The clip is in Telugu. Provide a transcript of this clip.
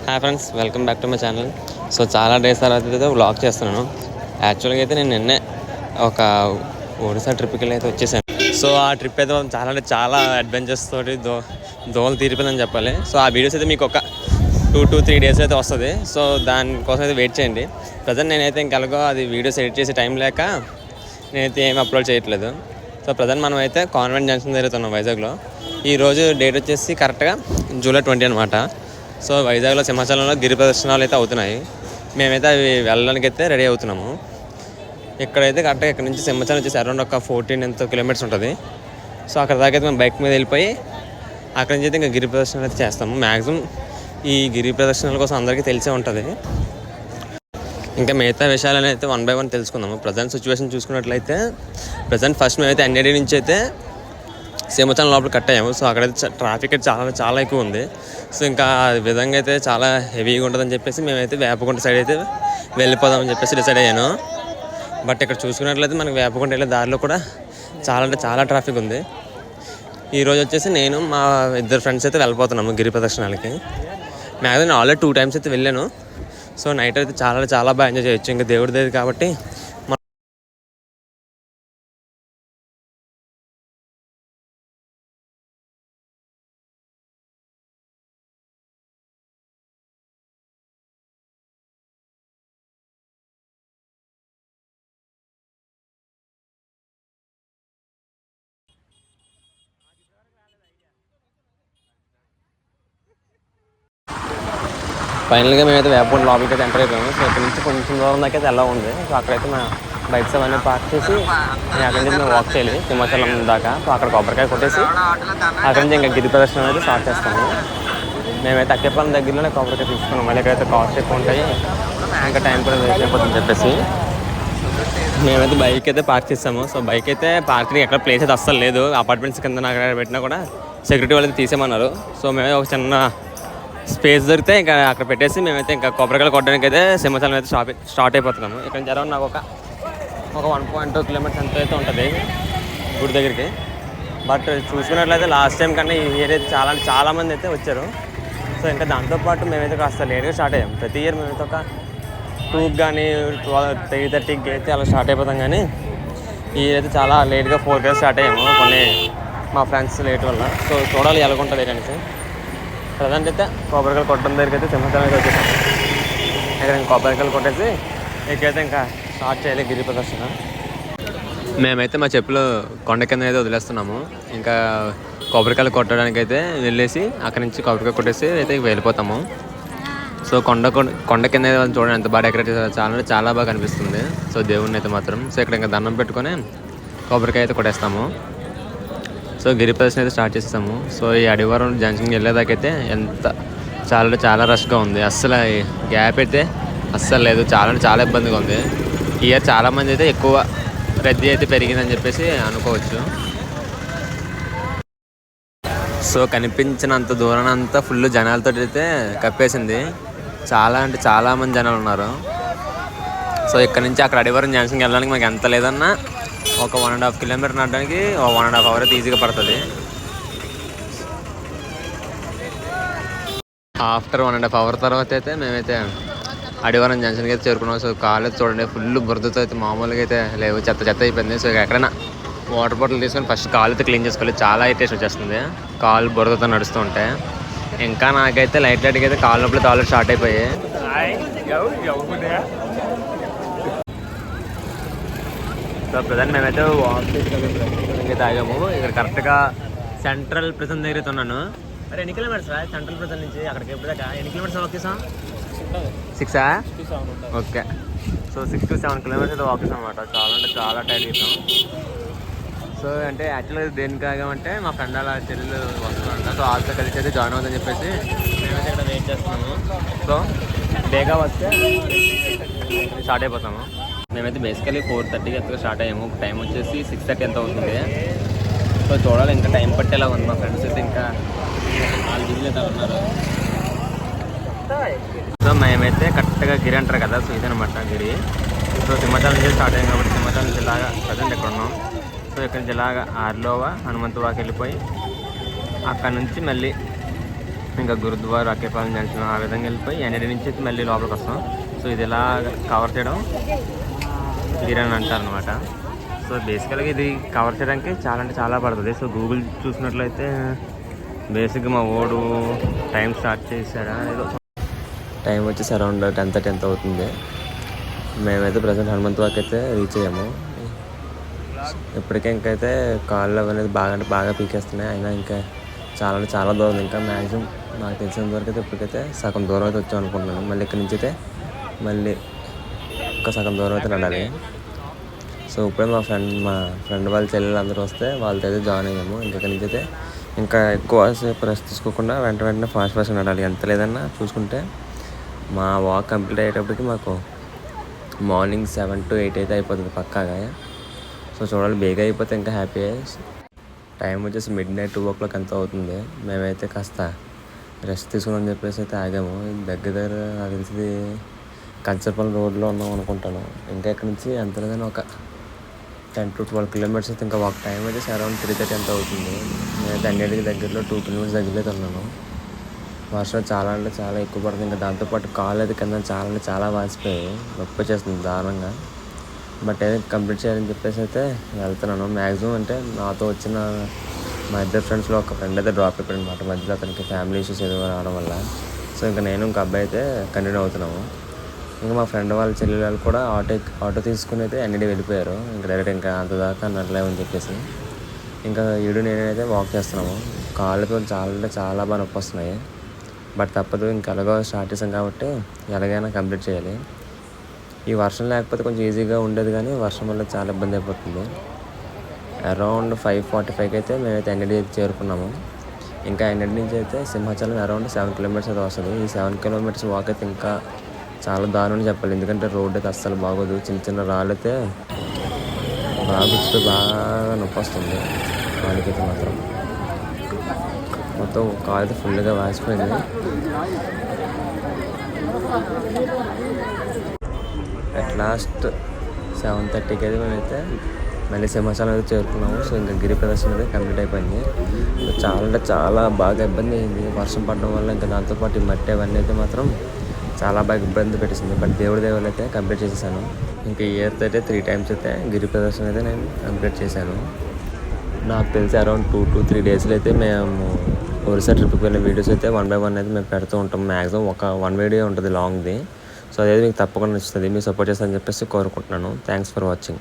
Hi friends, welcome back to my channel. So చాలా డేస్ తర్వాత అయితే వ్లాగ్ చేస్తున్నాను. యాక్చువల్గా అయితే నేను నిన్నే ఒక ఒడిశా ట్రిప్కి వెళ్ళి అయితే వచ్చేసాను. సో ఆ ట్రిప్ అయితే చాలా అంటే చాలా అడ్వెంచర్స్ తోటి దోవలు తీరిపోయిందని చెప్పాలి. సో ఆ వీడియోస్ అయితే మీకు ఒక 2-3 డేస్ అయితే వస్తుంది. సో దానికోసం అయితే వెయిట్ చేయండి. ప్రజెంట్ నేనైతే ఇంకెలాగో అది వీడియోస్ ఎడిట్ చేసే టైం లేక నేనైతే ఏం అప్లోడ్ చేయట్లేదు. సో ప్రజెంట్ మనం అయితే కాన్వెంట్ జంక్షన్ జరుగుతున్నాం వైజాగ్లో. ఈరోజు డేట్ వచ్చేసి కరెక్ట్గా జూలై 20 అనమాట. సో వైజాగ్లో సింహాచలంలో గిరి ప్రదర్శనలు అయితే అవుతున్నాయి. మేమైతే అవి వెళ్ళడానికి అయితే రెడీ అవుతున్నాము. ఇక్కడైతే కరెక్ట్గా ఇక్కడ నుంచి సింహాచలం వచ్చేసి అరౌండ్ ఒక 14 కిలోమీటర్స్ ఉంటుంది. సో అక్కడ దాకా అయితే మేము బైక్ మీద వెళ్ళిపోయి అక్కడి నుంచి అయితే ఇంకా గిరి ప్రదర్శన అయితే చేస్తాము. మ్యాక్సిమం ఈ గిరి ప్రదర్శనల కోసం అందరికీ తెలిసే ఉంటుంది. ఇంకా మిగతా విషయాలను అయితే 1 by 1 తెలుసుకుందాము. ప్రజెంట్ సిచ్యువేషన్ చూసుకున్నట్లయితే ప్రజెంట్ ఫస్ట్ మేమైతే ఎన్ఏడి నుంచి అయితే సింహాచలం లోపల కట్ అయ్యాము. సో అక్కడైతే ట్రాఫిక్ అయితే చాలా ఎక్కువ ఉంది. సో ఇంకా విధంగా అయితే చాలా హెవీగా ఉంటుందని చెప్పేసి మేమైతే వేపకుంట సైడ్ అయితే వెళ్ళిపోదామని చెప్పేసి డిసైడ్ అయ్యాను. బట్ ఇక్కడ చూసుకున్నట్లయితే మనకి వేపకుంట వెళ్ళే దారిలో కూడా చాలా ట్రాఫిక్ ఉంది. ఈరోజు వచ్చేసి నేను మా 2 ఫ్రెండ్స్ అయితే వెళ్ళిపోతున్నాము గిరి ప్రదర్శనలకి. మ్యాక్సిమం నేను ఆల్రెడీ 2 times అయితే వెళ్ళాను. సో నైట్ అయితే చాలా బాగా ఎంజాయ్ చేయొచ్చు. ఇంకా దేవుడి దగ్గర కాబట్టి ఫైనల్గా మేమైతే వేపకుంట లోపలికి అయితే ఎంటర్ అయిపోయాము. సో ఇక్కడ నుంచి కొంచెం దూరం దాకా అయితే ఎలా ఉంది. సో అక్కడైతే మా బైక్స్ అవన్నీ పార్క్ చేసి నేను అక్కడి నుంచి మేము వాక్ చేయాలి సింహాచలం దాకా. సో అక్కడ కొబ్బరికాయ కొట్టేసి అక్కడి నుంచి ఇంకా గిరి ప్రదర్శన అయితే స్టార్ట్ చేస్తాము. మేమైతే అక్కేపాలెం దగ్గరలోనే కొబ్బరికాయ తీసుకున్నాం. మళ్ళీ ఇక్కడైతే కాస్ట్ ఎక్కువ ఉంటాయి, ఇంకా టైం కూడా వేస్ట్ అయిపోతుందని చెప్పేసి మేమైతే బైక్ అయితే పార్క్ చేస్తాము. సో బైక్ అయితే పార్కింగ్ ఎక్కడ ప్లేస్ అయితే అస్సలు లేదు. అపార్ట్మెంట్స్ కింద అక్కడ పెట్టినా కూడా సెక్యూరిటీ వాళ్ళు అయితే తీసేయమన్నారు. సో మేమైతే ఒక చిన్న స్పేస్ దొరికితే ఇంకా అక్కడ పెట్టేసి మేమైతే ఇంకా కొబ్బరికాయలు కొట్టడానికి అయితే సింహాచలం అయితే స్టార్ట్ అయిపోతున్నాము. ఇక్కడ నుంచి అరౌండ్ నాకు ఒక 1.2 kilometers ఎంత అయితే ఉంటుంది గుడి దగ్గరికి. బట్ చూసుకున్నట్లయితే లాస్ట్ టైం కన్నా ఈ ఇయర్ అయితే చాలామంది అయితే వచ్చారు. సో ఇంకా దాంతోపాటు మేమైతే కాస్త లేట్గా స్టార్ట్ అయ్యాం. ప్రతి ఇయర్ మేమైతే ఒక 2కి కానీ 3:30కి అయితే అలా స్టార్ట్ అయిపోతాం. కానీ ఈ ఇయర్ అయితే చాలా లేట్గా 4కి స్టార్ట్ అయ్యాము, కొన్ని మా ఫ్రెండ్స్ లేట్ వల్ల. సో చూడాలి ఎలాగుంటుంది అనేసి. ప్రజెంట్ అయితే కొబ్బరికాయలు కొట్టడం దగ్గరికి అయితే సింహాచలం అయితే వచ్చేసాము. ఇక్కడ ఇంకా కొబ్బరికాయలు కొట్టేసి ఇక్కడైతే ఇంకా స్టార్ట్ చేయాలి గిరి ప్రదర్శన. మేమైతే మా చెప్పులు కొండ కింద అయితే వదిలేస్తున్నాము. ఇంకా కొబ్బరికాయలు కొట్టడానికి అయితే వెళ్ళేసి అక్కడి నుంచి కొబ్బరికాయ కొట్టేసి అయితే వెళ్ళిపోతాము. సో కొండ కింద చూడండి ఎంత బాగా డెకరేట్ చేశారు, చాలా బాగా కనిపిస్తుంది. సో దేవుడిని అయితే మాత్రం సో ఇక్కడ ఇంకా దండం పెట్టుకొని కొబ్బరికాయ అయితే కొట్టేస్తాము. సో గిరి ప్రదర్శన అయితే స్టార్ట్ చేసేసాము. సో ఈ అడివారం జంక్షన్కి వెళ్ళేదాకైతే చాలా రష్గా ఉంది. అస్సలు గ్యాప్ అయితే అస్సలు లేదు. చాలా ఇబ్బందిగా ఉంది. ఈ ఇయర్ చాలామంది అయితే ఎక్కువ రద్దీ అయితే పెరిగిందని చెప్పేసి అనుకోవచ్చు. సో కనిపించినంత దూరం అంతా ఫుల్ జనాలతో అయితే కప్పేసింది. చాలా మంది జనాలు ఉన్నారు. సో ఇక్కడ నుంచి అక్కడ అడివారం జంక్షన్కి వెళ్ళడానికి మాకు ఎంత లేదన్నా ఒక 1.5 kilometers నడడానికి 1.5 hours అయితే ఈజీగా పడుతుంది. ఆఫ్టర్ 1.5 hours తర్వాత అయితే మేమైతే అడివారం జంక్షన్కి అయితే చేరుకున్నాం. సో కాళ్ళు చూడండి ఫుల్ బురదతో అయితే మామూలుగా అయితే లేవు, చెత్త అయిపోయింది. సో ఎక్కడైనా వాటర్ బాటిల్ తీసుకొని ఫస్ట్ కాళ్ళు అయితే క్లీన్ చేసుకోవాలి. చాలా ఇరిటేషన్ వచ్చేస్తుంది కాళ్ళు బురదతో నడుస్తూ ఉంటే. ఇంకా నాకైతే లైట్గా అయితే కాళ్ళ నొప్పులు ఆల్రెడీ స్టార్ట్ అయిపోయాయి. సో ప్రజెంట్ మేమైతే వాక్ అయితే ఆగాము. ఇక్కడ కరెక్ట్గా సెంట్రల్ ప్రిజన్ దగ్గర అయితే ఉన్నాను. మరి ఎన్ని కిలోమీటర్స్ సెంట్రల్ ప్రిజన్ నుంచి అక్కడికి ఎప్పుడుదాకా ఎన్ని కిలోమీటర్స్ వాక్ చేసాం? 6 ఓకే. సో 6 to 7 kilometers అయితే వాక్ చేసాం అనమాట. చాలా టైట్ చేసాం. సో అంటే యాక్చువల్గా దేనికి ఆగామంటే మా ఫ్రెండ్ అలా చెల్లెలు వస్తున్నారంట. సో వాళ్ళతో కలిసి అయితే జాయిన్ అవుతుందని చెప్పేసి మేమైతే ఇక్కడ వెయిట్ చేస్తున్నాము. సో బేగా వస్తే స్టార్ట్ అయిపోతాము. మేమైతే బేసికలీ 4:30కి ఎంతగా స్టార్ట్ అయ్యాము. టైం వచ్చేసి 6:30 ఎంత అవుతుంది. సో చూడాలి ఇంకా టైం పట్టేలా ఉంది. మా ఫ్రెండ్స్ అయితే ఇంకా 4 గిరిలు అయితే ఉన్నారు. సో మేమైతే కరెక్ట్గా గిరి అంటారు కదా, సో ఇదనమాట గిరి. సో సింహాచలం నుంచి స్టార్ట్ అయ్యాం కాబట్టి సింహాచలం నుంచి ఇలాగా ప్రజెంట్ ఎక్కడ ఉన్నాం. సో ఇక్కడ నుంచి ఇలాగా ఆర్లోవా హనుమంతు వాకి వెళ్ళిపోయి అక్కడ నుంచి మళ్ళీ ఇంకా గురుద్వారా అక్కేపాలెం జంక్షన్ ఆ విధంగా వెళ్ళిపోయి ఎన్ఐడి నుంచి అయితే మళ్ళీ లోపలికి వస్తాం. సో ఇది ఇలా కవర్ చేయడం గిరణ్ అంటారు అనమాట. సో బేసికల్గా ఇది కవర్ చేయడానికి చాలా అంటే చాలా పడుతుంది. సో గూగుల్ చూసినట్లయితే బేసిక్గా మా ఓడు టైం స్టార్ట్ చేశారా ఏదో టైం వచ్చేసి అరౌండ్ 10:30 అవుతుంది. మేమైతే ప్రజెంట్ హనుమంత్ వాక్ అయితే రీచ్ అయ్యాము. ఇప్పటికే ఇంకైతే కాళ్ళు అనేది బాగా అంటే బాగా పీకేస్తున్నాయి. అయినా ఇంకా చాలా అంటే చాలా దూరం, ఇంకా మ్యాక్సిమం నాకు తెలిసినంత వరకు అయితే ఇప్పటికైతే సగం దూరం అయితే వచ్చాం అనుకుంటున్నాను. మళ్ళీ ఇక్కడి నుంచి అయితే మళ్ళీ ఇంకా సగం దూరం అయితే నడాలి. సో ఇప్పుడే మా ఫ్రెండ్ వాళ్ళ చెల్లెలు అందరూ వస్తే వాళ్ళతో అయితే జాయిన్ అయ్యాము. ఇక్కడి నుంచి అయితే ఇంకా ఎక్కువ సేపు రెస్ట్ తీసుకోకుండా వెంటనే ఫాస్ట్ నడాలి. ఎంత లేదన్నా చూసుకుంటే మా వాక్ కంప్లీట్ అయ్యేటప్పటికి మాకు మార్నింగ్ 7 to 8 అయితే అయిపోతుంది పక్కాగా. సో చూడాలి, బేగా అయిపోతే ఇంకా హ్యాపీ. టైం వచ్చేసి midnight 2 o'clock ఎంత అవుతుంది. మేమైతే కాస్త రెస్ట్ తీసుకుందామని చెప్పేసి అయితే ఆగాము. దగ్గర నాకు తెలిసి కంచర్పల్లి రోడ్లో ఉన్నాం అనుకుంటాను. ఇంకా ఇక్కడ నుంచి ఎంత లేదని ఒక 10 to 12 kilometers అయితే ఇంకా వాక్ టైం వచ్చేసి అరౌండ్ 3:30 ఎంత అవుతుంది. నేనైతే అన్నిటికి దగ్గరలో 2 kilometers దగ్గరలో అయితే ఉన్నాను. వర్షం చాలా అంటే చాలా ఎక్కువ పడుతుంది. ఇంకా దాంతోపాటు కాళ్ళు అయితే కింద చాలా అంటే చాలా వాసిపోయి నొప్పి వచ్చేస్తుంది దారుణంగా. బట్ ఏదో కంప్లీట్ చేయాలని చెప్పేసి అయితే వెళ్తున్నాను. మ్యాక్సిమం అంటే నాతో వచ్చిన మా ఇద్దరు ఫ్రెండ్స్లో ఒక ఫ్రెండ్ అయితే డ్రాప్ అయిపోయాడు అనమాట మధ్యలో. అతనికి ఫ్యామిలీ ఇష్యూస్ ఏదో రావడం వల్ల. సో ఇంకా నేను ఇంకా అబ్బాయి అయితే కంటిన్యూ అవుతున్నాము. ఇంకా మా ఫ్రెండ్ వాళ్ళ చెల్లెలు కూడా ఆటో తీసుకుని అయితే ఎన్ఐడి వెళ్ళిపోయారు. ఇంకా డైరెక్ట్ ఇంకా అంత దాకా నడలేమని చెప్పేసి ఇంకా నేనైతే వాక్ చేస్తున్నాము. కాళ్ళతో చాలా అంటే చాలా బాగా నొప్పి వస్తున్నాయి. బట్ తప్పదు, ఇంకా ఎలాగో స్టార్ట్ చేసాం కాబట్టి ఎలాగైనా కంప్లీట్ చేయాలి. ఈ వర్షం లేకపోతే కొంచెం ఈజీగా ఉండేది, కానీ వర్షం వల్ల చాలా ఇబ్బంది అయిపోతుంది. అరౌండ్ 5:45 అయితే మేమైతే ఎన్ఐడి చేరుకున్నాము. ఇంకా ఎన్ఐడి నుంచి అయితే సింహాచలం అరౌండ్ 7 kilometers అయితే వస్తుంది. ఈ 7 kilometers వాక్ అయితే ఇంకా చాలా దారుణం చెప్పాలి. ఎందుకంటే రోడ్ అయితే అస్సలు బాగోదు. చిన్న రాళ్ళు అయితే బాగా గుచ్చిపోయి బాగా నొప్పి వస్తుంది వాళ్ళకైతే మాత్రం. మొత్తం కాలు అయితే ఫుల్గా వాసిపోయింది. అట్ లాస్ట్ 7:30కి అయితే మేమైతే మళ్ళీ సింహాచలం అయితే చేరుకున్నాము. సో ఇంకా గిరి ప్రదర్శన అయితే కంప్లీట్ అయిపోయింది. చాలా అంటే చాలా బాగా ఇబ్బంది అయింది వర్షం పడడం వల్ల. ఇంకా దాంతోపాటు ఈ మట్టి అవన్నీ అయితే మాత్రం చాలా బాగా ఇబ్బంది పెట్టేసింది. బట్ దేవుడి దేవుళ్ళు అయితే కంప్లీట్ చేసేసాను. ఇంకా ఈ ఇయర్తో అయితే 3 times అయితే గిరి ప్రదర్శన అయితే నేను కంప్లీట్ చేశాను. నాకు తెలిసి అరౌండ్ 2 to 3 daysలో అయితే మేము ఒరిస్సా ట్రిప్కి వెళ్ళిన వీడియోస్ అయితే 1 by 1 అయితే మేము పెడుతూ ఉంటాం. మ్యాక్సిమం ఒక 1 వీడియో ఉంటుంది లాంగ్ది. సో అదైతే మీకు తప్పకుండా నచ్చుతుంది. మీరు సపోర్ట్ చేస్తారని చెప్పేసి కోరుకుంటున్నాను. Thanks for watching.